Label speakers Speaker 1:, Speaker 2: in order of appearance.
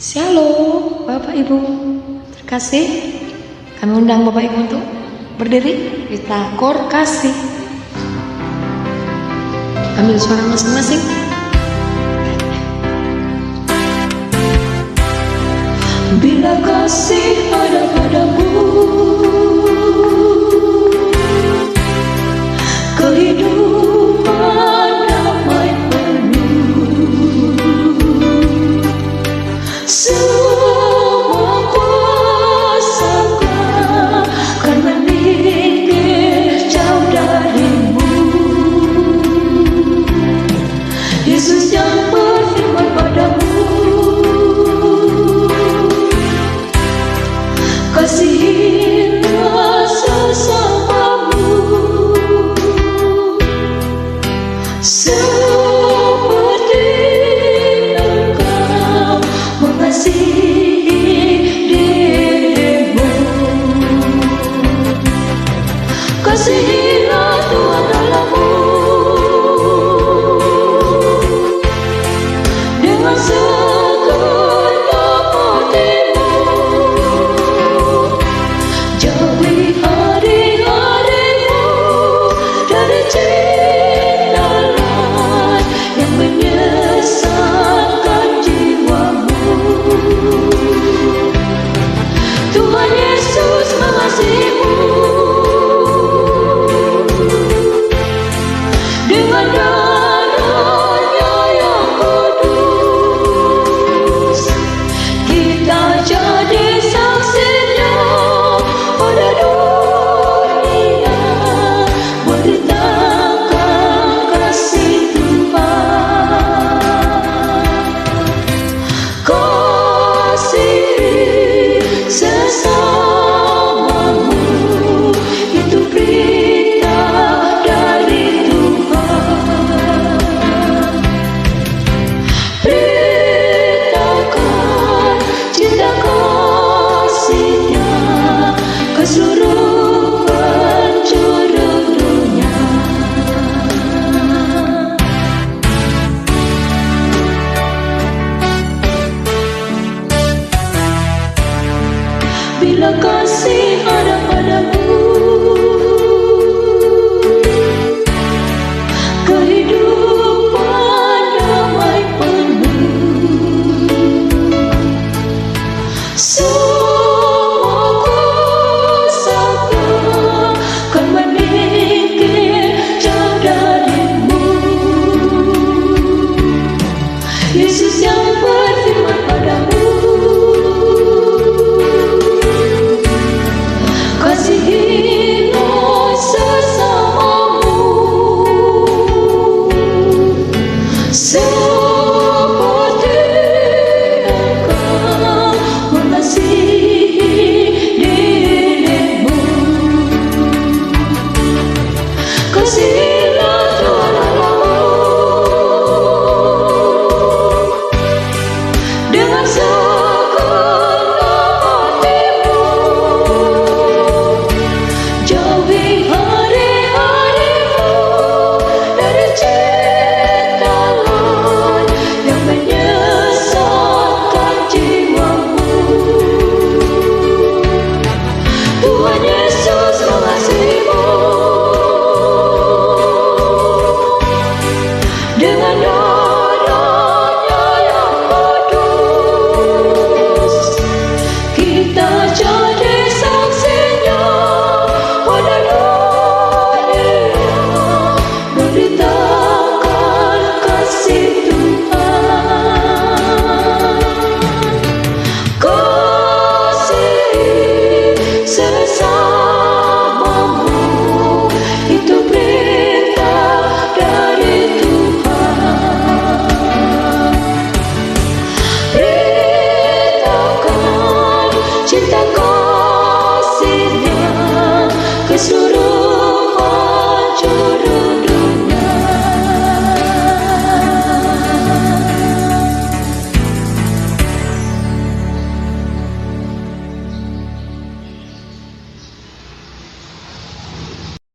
Speaker 1: Shalom Bapak Ibu terkasih, kami undang Bapak Ibu untuk berdiri. Kita kor kasih, ambil suara masing-masing. Bila kasih ada padamu, kehidupan damai penuh, semua kuasa kan meninggi jauh darimu. Yesus yang berfirman padamu, kasihilah sesamamu seperti engkau mengasihi dirimu. Kasihilah Tuhan Allahmu dengan segenap hatimu. Jauhi hari-harimu dari cindalan yang menyesatkan jiwamu. Tuhan Yesus mengasihimu dengan darah-Nya yang kudus. Kita jadi saksinya pada dunia, beritakan kasih Tuhan. Kasihi sesamamu, itu perintah dari Tuhan. Beritakan cinta kasih-Nya ke seluruh penjuru dunia. Bila kasih ada padamu, kehidupan damai penuh.